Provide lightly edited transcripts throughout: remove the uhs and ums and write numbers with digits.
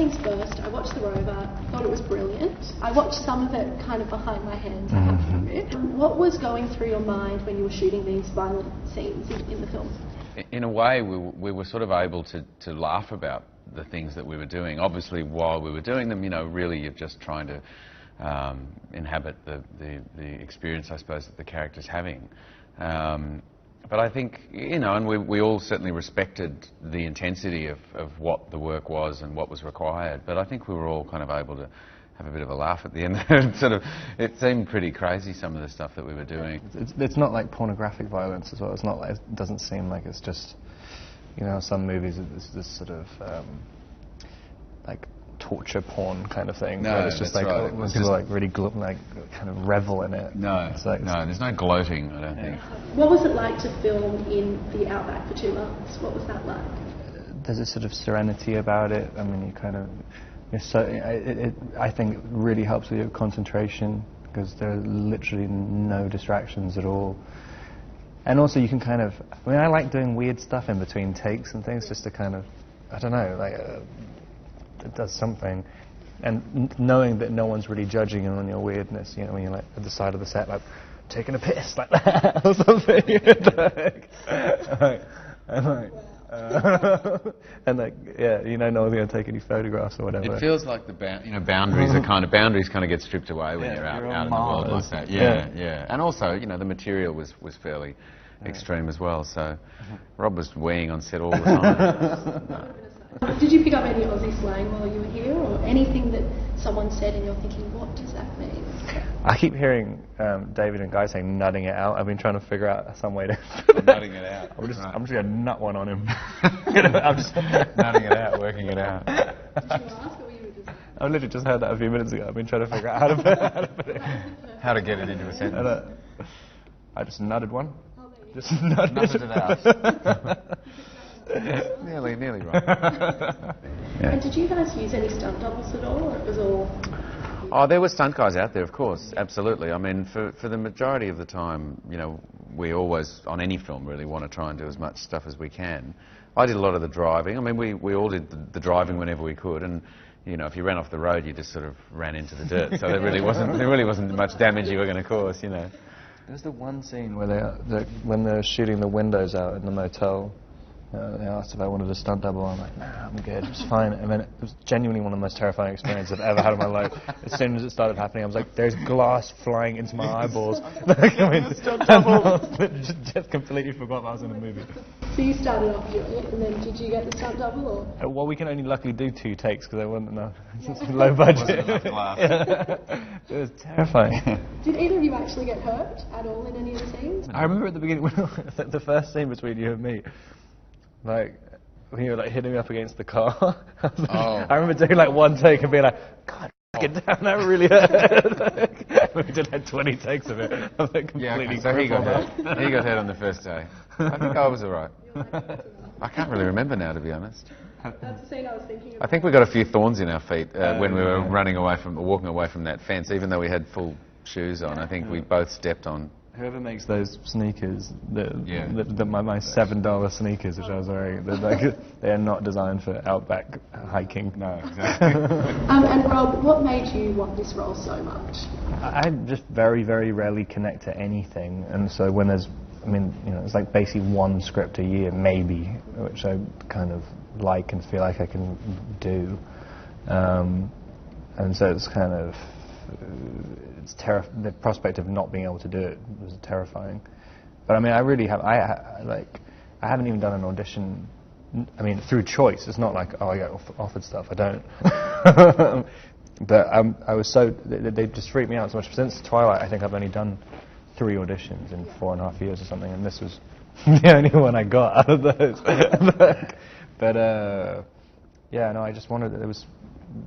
things first, I watched The Rover, thought it was brilliant. I watched some of it kind of behind my hands, I have to admit. What was going through your mind when you were shooting these violent scenes in the film? In a way, we were sort of able to laugh about the things that we were doing. Obviously, while we were doing them, you know, really you're just trying to inhabit the experience, I suppose, that the character's having. But I think, you know, and we all certainly respected the intensity of what the work was and what was required, but I think we were all kind of able to have a bit of a laugh at the end. It seemed pretty crazy, some of the stuff that we were doing. It's not like pornographic violence as well. It's not like, it doesn't seem like it's just, you know, some movies it's this sort of like torture porn kind of thing. No, it's just that's like right. when people like really like kind of revel in it. No, it's like, no, there's no gloating, I don't think. What was it like to film in the outback for 2 months? What was that like? There's a sort of serenity about it. I mean, you kind of, I think it really helps with your concentration because there are literally no distractions at all. And also you can kind of, I mean, I like doing weird stuff in between takes and things just to kind of, I don't know, like, it does something. And knowing that no one's really judging you on your weirdness, you know, when you're like at the side of the set, like, taking a piss like that or something. And like, yeah, you know, no one's going to take any photographs or whatever. It feels like the boundaries kind of get stripped away when you're out in the world like that. Yeah. And also, you know, the material was fairly extreme as well. So Rob was weeing on set all the time. Did you pick up any Aussie slang while you were here, or anything that someone said and you're thinking, what does that mean? I keep hearing David and Guy saying nutting it out. I've been trying to figure out some way to... Nutting it out. I'm just going to nut one on him. I'm just nutting it out, working it out. Did you ask, or were you just... I literally just heard that a few minutes ago. I've been trying to figure out how to put it. How to get it into a sentence. I just nutted one. Oh, there you Just nutted it out. Nearly right. Yeah. And did you guys use any stunt doubles at all, or it was all... Oh, there were stunt guys out there, of course, absolutely. I mean, for the majority of the time, you know, we always, on any film, really want to try and do as much stuff as we can. I did a lot of the driving. I mean, we all did the driving whenever we could, and, you know, if you ran off the road, you just sort of ran into the dirt, so there really wasn't much damage you were going to cause, you know. There's the one scene where when they're shooting the windows out in the motel, they asked if I wanted a stunt double. I'm like, nah, I'm good, it's fine. And then it was genuinely one of the most terrifying experiences I've ever had in my life. As soon as it started happening, I was like, there's glass flying into my eyeballs. Just completely forgot I was in a movie. So you started off doing it, and then did you get the stunt double, or...? Well, we can only luckily do 2 takes because there wasn't enough. It's low budget. Wasn't enough glass. It was terrifying. Did either of you actually get hurt at all in any of the scenes? I remember at the beginning, the first scene between you and me, like, when you were like hitting me up against the car. I remember doing like 1 take and being like, God, get down, that really hurt. We did like 20 takes of it. I was like completely so he got hurt. He got hurt on the first day. I think I was alright. I can't really remember now, to be honest. That's the scene I was thinking about. I think we got a few thorns in our feet when we were walking away from that fence, even though we had full shoes on. I think we both stepped on. Whoever makes those sneakers, my $7 sneakers, which I was wearing, they are not designed for outback hiking. No, exactly. And Rob, what made you want this role so much? I just very, very rarely connect to anything, and so when there's, I mean, you know, it's like basically 1 script a year, maybe, which I kind of like and feel like I can do, and so it's kind of. The prospect of not being able to do it was terrifying. But I mean, I really have. I haven't even done an audition. I mean, through choice. It's not like, oh, I get offered stuff. I don't. But I was so. They just freaked me out so much. Since Twilight, I think I've only done 3 auditions in 4.5 years or something, and this was the only one I got out of those. But yeah, no, I just wanted.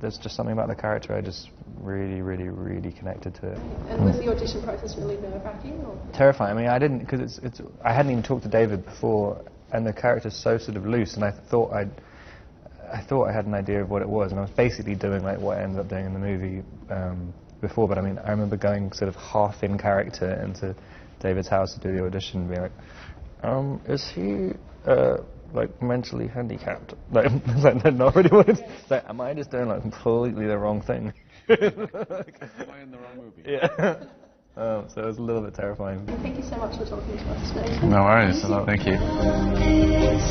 There's just something about the character I just really, really, really connected to it. And was the audition process really nerve-wracking? Terrifying. I mean, I didn't, because I hadn't even talked to David before, and the character's so sort of loose, and I thought I had an idea of what it was, and I was basically doing like what I ended up doing in the movie before. But I mean, I remember going sort of half in character into David's house to do the audition, and being like, is he like mentally handicapped. Like, like they're not really what it's like. Am I just doing like completely the wrong thing? Am I in the wrong movie? Yeah. So it was a little bit terrifying. Thank you so much for talking to us today. No worries. Thank you.